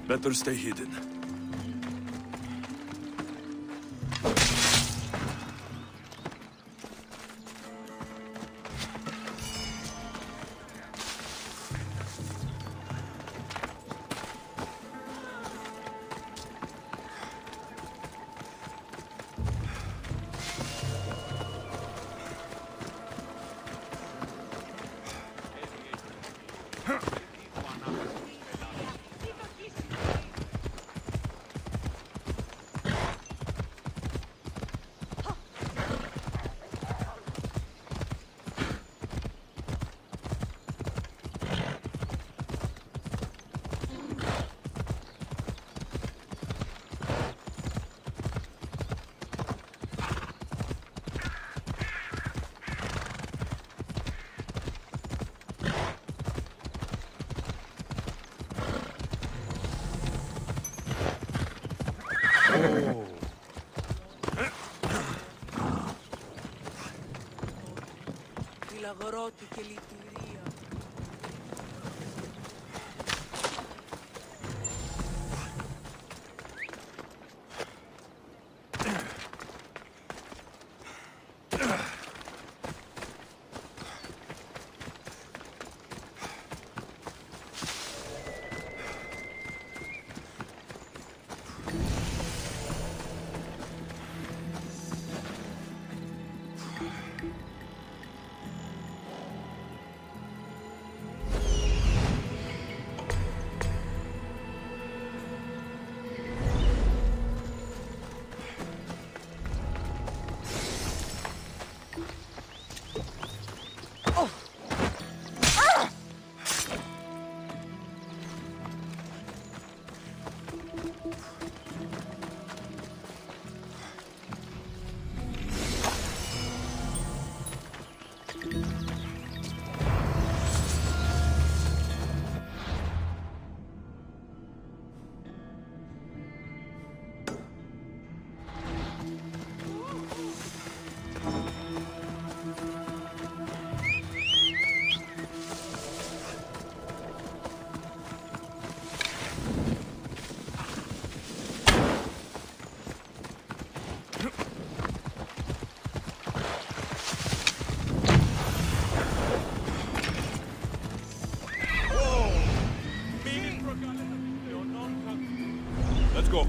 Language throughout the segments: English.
Better stay hidden. Αγρότη και λυτηρία. Let's go.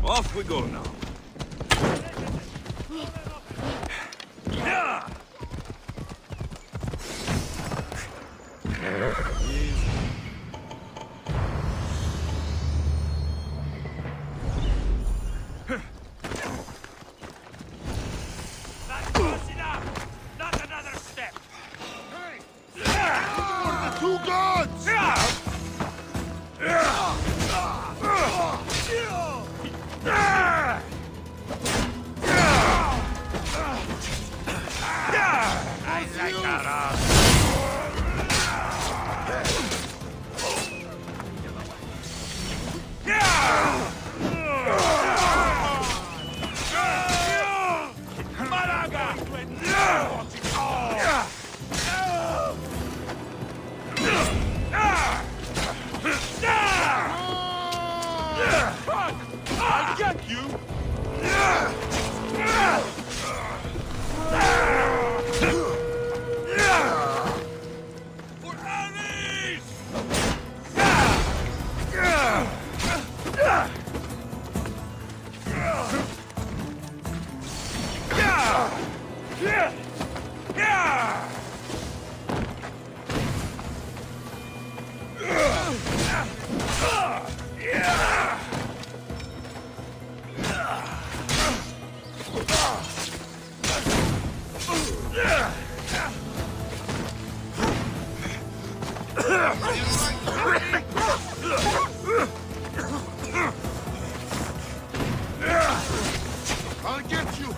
Off we go now. Yeah! That's close enough! Not another step! Two guns! I like that. I get you! For Alice! I'll get you!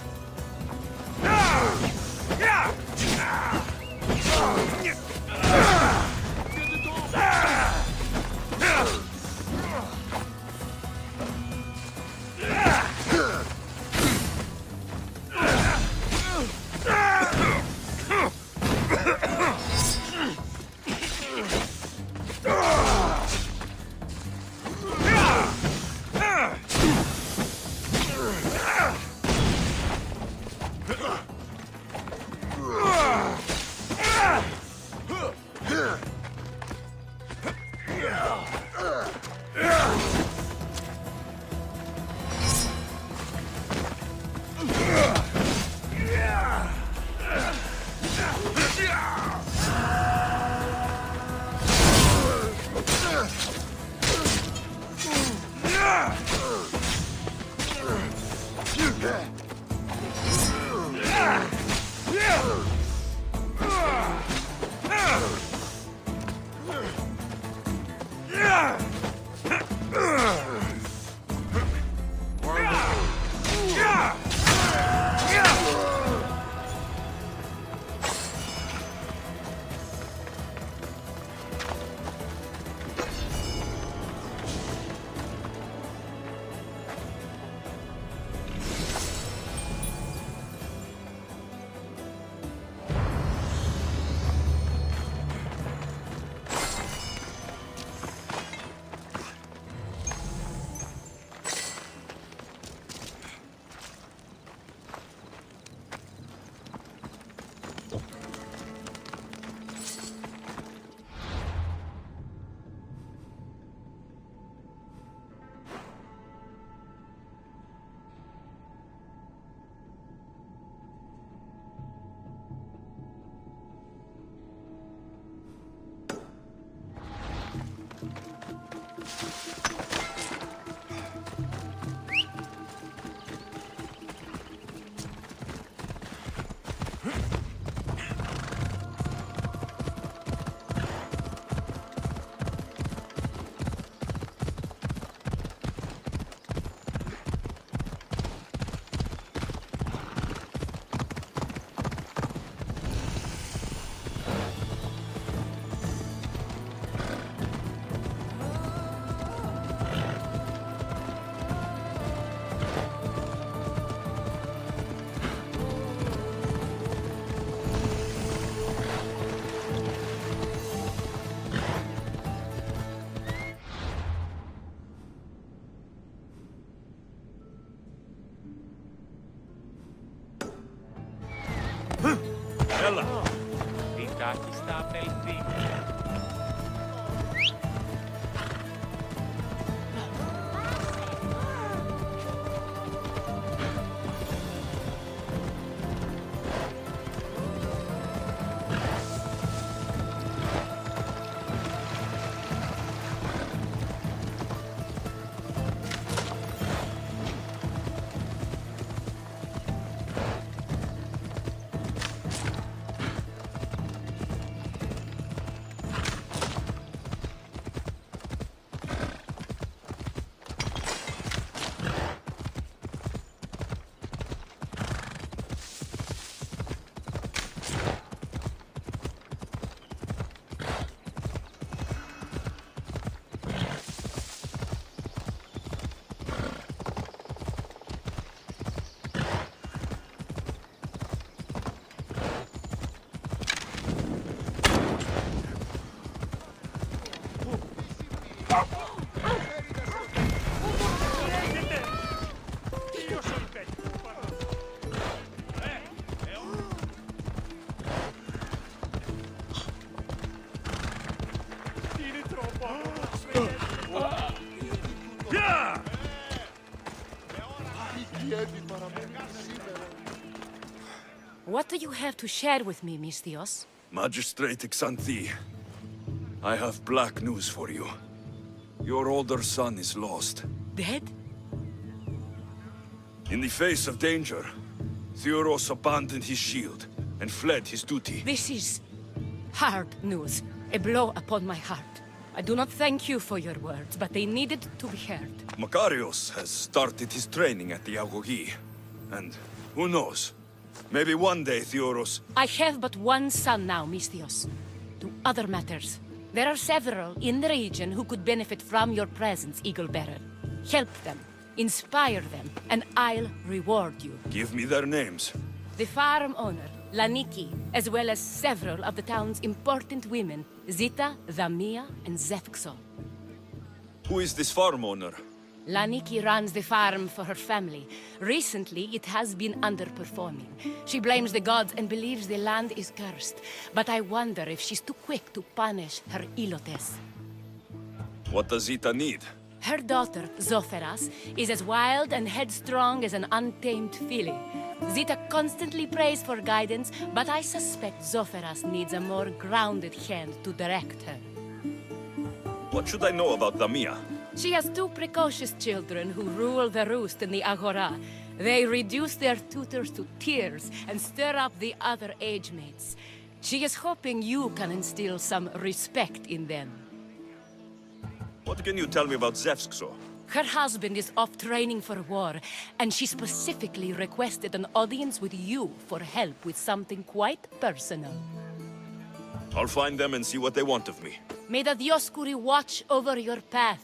Έλα. Τι κάθιστα απελθεί. Yeah! What do you have to share with me, Misthios? Magistrate Xanthi, I have black news for you. Your older son is lost. Dead? In the face of danger, Theoros abandoned his shield and fled his duty. This is hard news. A blow upon my heart. I do not thank you for your words, but they needed to be heard. Makarios has started his training at the Agogi. And who knows? Maybe one day Theoros... I have but one son now, Misthios. To other matters. There are several in the region who could benefit from your presence, Eagle-Bearer. Help them, inspire them, and I'll reward you. Give me their names. The farm owner, Laniki, as well as several of the town's important women, Zita, Damia, and Zefxo. Who is this farm owner? Laniki runs the farm for her family. Recently, it has been underperforming. She blames the gods and believes the land is cursed. But I wonder if she's too quick to punish her ilotes. What does Zita need? Her daughter, Zoferas, is as wild and headstrong as an untamed filly. Zita constantly prays for guidance, but I suspect Zoferas needs a more grounded hand to direct her. What should I know about Damia? She has two precocious children who rule the roost in the Agora. They reduce their tutors to tears and stir up the other age mates. She is hoping you can instill some respect in them. What can you tell me about Zevskso? Her husband is off training for war, and she specifically requested an audience with you for help with something quite personal. I'll find them and see what they want of me. May the Dioscuri watch over your path.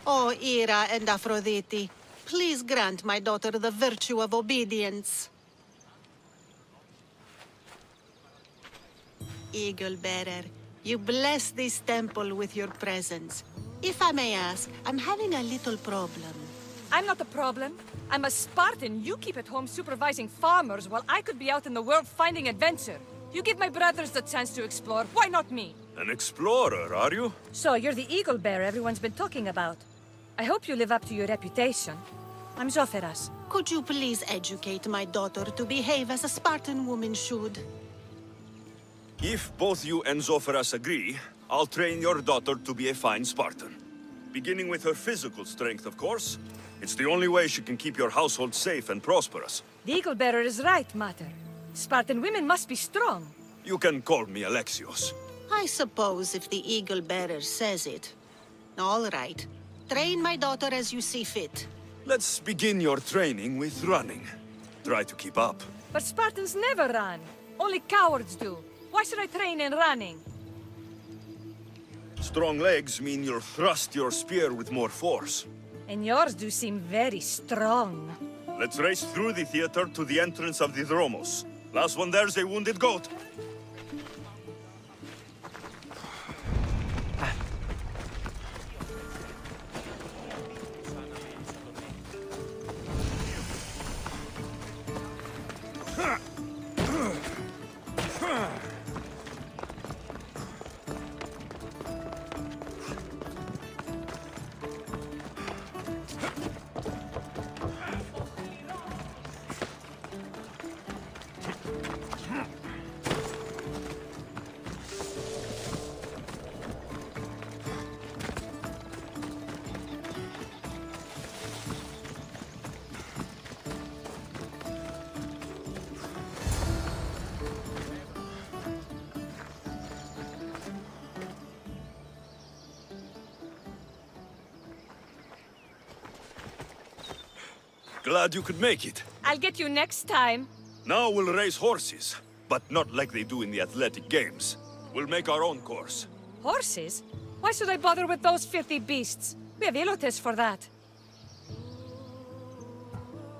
O Ira and Aphrodite, please grant my daughter the virtue of obedience. Eagle-Bearer, You bless this temple with your presence. If I may ask, I'm having a little problem. I'm not the problem. I'm a Spartan. You keep at home supervising farmers while I could be out in the world finding adventure. You give my brothers the chance to explore. Why not me? An explorer, are you? So, you're the eagle bearer everyone's been talking about. I hope you live up to your reputation. I'm Zoferas. Could you please educate my daughter to behave as a Spartan woman should? If both you and Zoferas agree, I'll train your daughter to be a fine Spartan. Beginning with her physical strength, of course. It's the only way she can keep your household safe and prosperous. The eagle bearer is right, Mater. Spartan women must be strong. You can call me Alexios. I suppose if the eagle bearer says it. All right. Train my daughter as you see fit. Let's begin your training with running. Try to keep up. But Spartans never run. Only cowards do. Why should I train in running? Strong legs mean you'll thrust your spear with more force. And yours do seem very strong. Let's race through the theater to the entrance of the Dromos. Last one there's a wounded goat. Glad you could make it. I'll get you next time. Now we'll race horses, but not like they do in the athletic games. We'll make our own course. Horses? Why should I bother with those filthy beasts? We have elotes for that.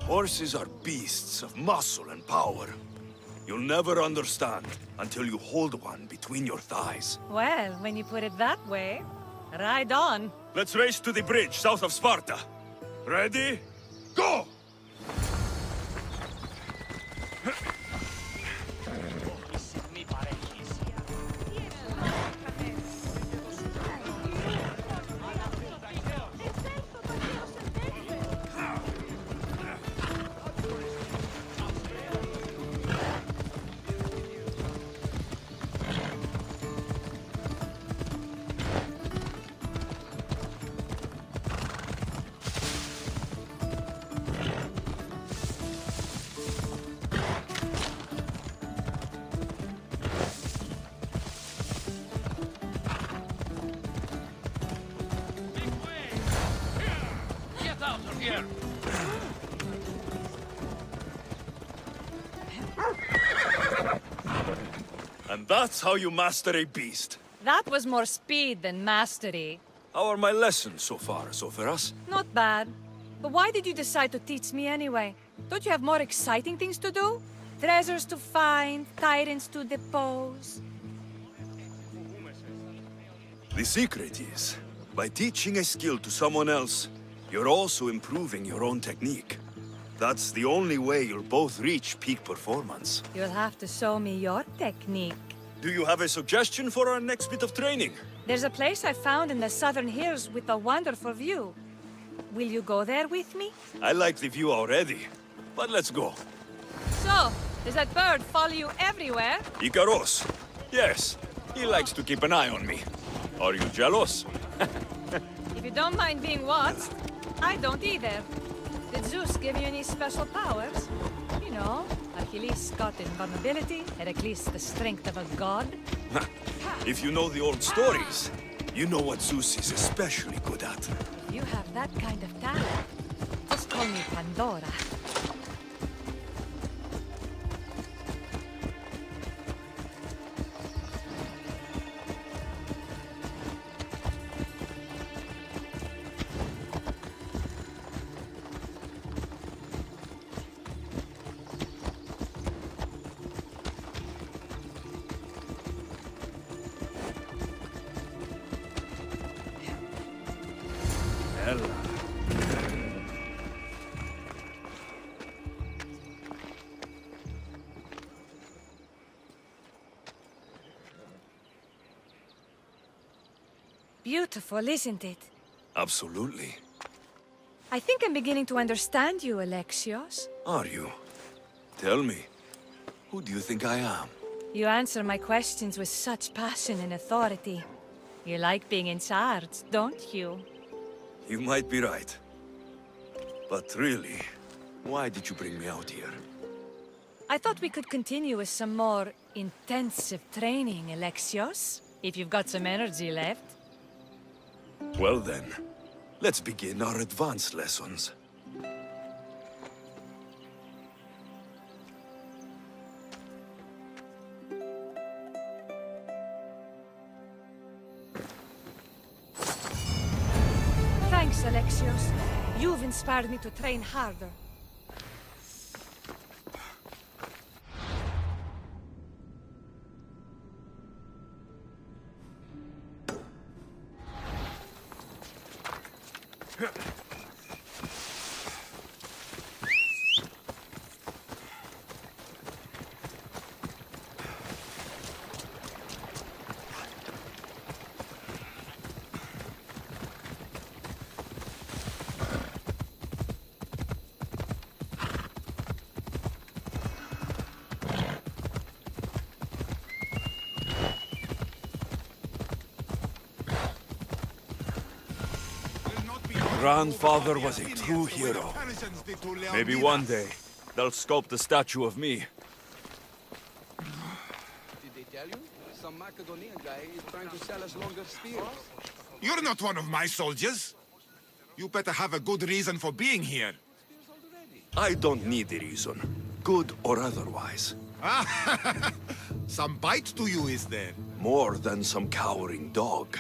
Horses are beasts of muscle and power. You'll never understand until you hold one between your thighs. Well, when you put it that way, ride on. Let's race to the bridge south of Sparta. Ready? Go! And that's how you master a beast. That was more speed than mastery. How are my lessons so far, Zoferas? Not bad. But why did you decide to teach me anyway? Don't you have more exciting things to do? Treasures to find, tyrants to depose. The secret is, by teaching a skill to someone else, you're also improving your own technique. That's the only way you'll both reach peak performance. You'll have to show me your technique. Do you have a suggestion for our next bit of training? There's a place I found in the southern hills with a wonderful view. Will you go there with me? I like the view already, but let's go. So, does that bird follow you everywhere? Ikaros. Yes, he likes to keep an eye on me. Are you jealous? If you don't mind being watched, I don't either. Did Zeus give you any special powers? You know, Achilles got invulnerability, Heracles the strength of a god. If you know the old stories, you know what Zeus is especially good at. If you have that kind of talent, just call me Pandora. Bella. Beautiful, isn't it? Absolutely. I think I'm beginning to understand you, Alexios. Are you? Tell me, who do you think I am? You answer my questions with such passion and authority. You like being in charge, don't you? You might be right. But really, why did you bring me out here? I thought we could continue with some more intensive training, Alexios. If you've got some energy left. Well then, let's begin our advanced lessons. Thanks, Alexios. You've inspired me to train harder. Grandfather was a true hero. Maybe one day, they'll sculpt a statue of me. Did they tell you? Some Macedonian guy is trying to sell us longer spears. You're not one of my soldiers. You better have a good reason for being here. I don't need a reason, good or otherwise. Some bite to you, is there? More than some cowering dog.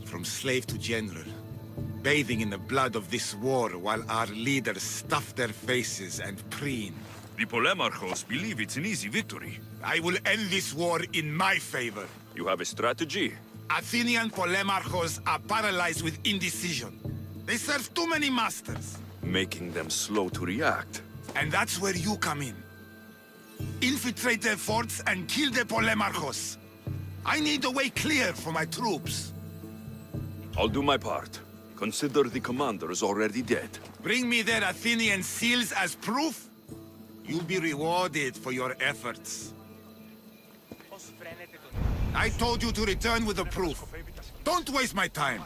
From slave to general, bathing in the blood of this war while our leaders stuff their faces and preen. The Polemarchos believe it's an easy victory. I will end this war in my favor. You have a strategy? Athenian Polemarchos are paralyzed with indecision. They serve too many masters. Making them slow to react. And that's where you come in. Infiltrate their forts and kill the Polemarchos. I need a way clear for my troops. I'll do my part. Consider the commander is already dead. Bring me their Athenian seals as proof. You'll be rewarded for your efforts. I told you to return with the proof. Don't waste my time.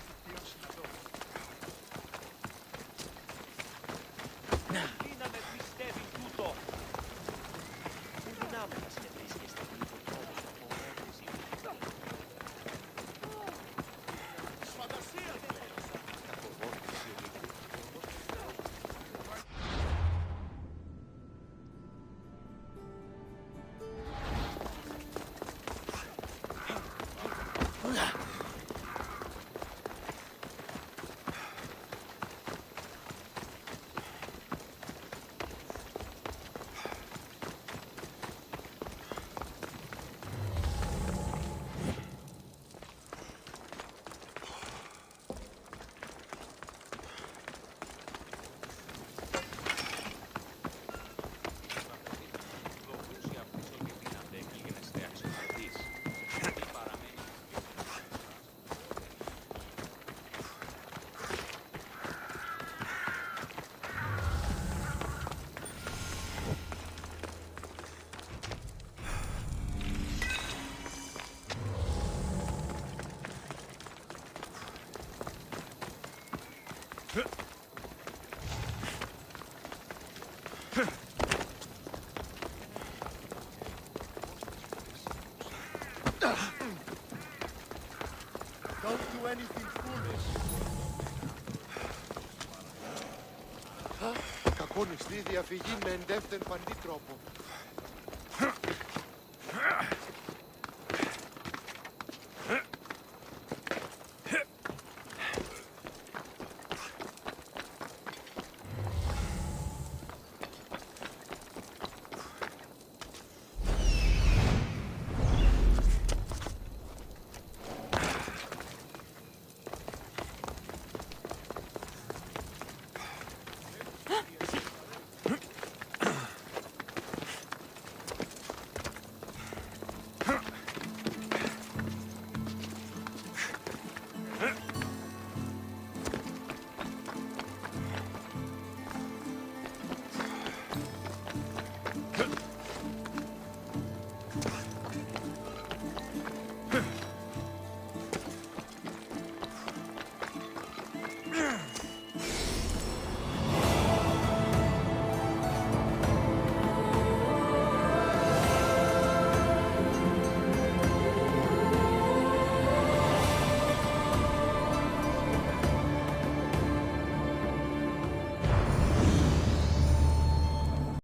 Don't do anything foolish. Κακόν στη διαφυγή με εντεύθεν παντή τρόπο.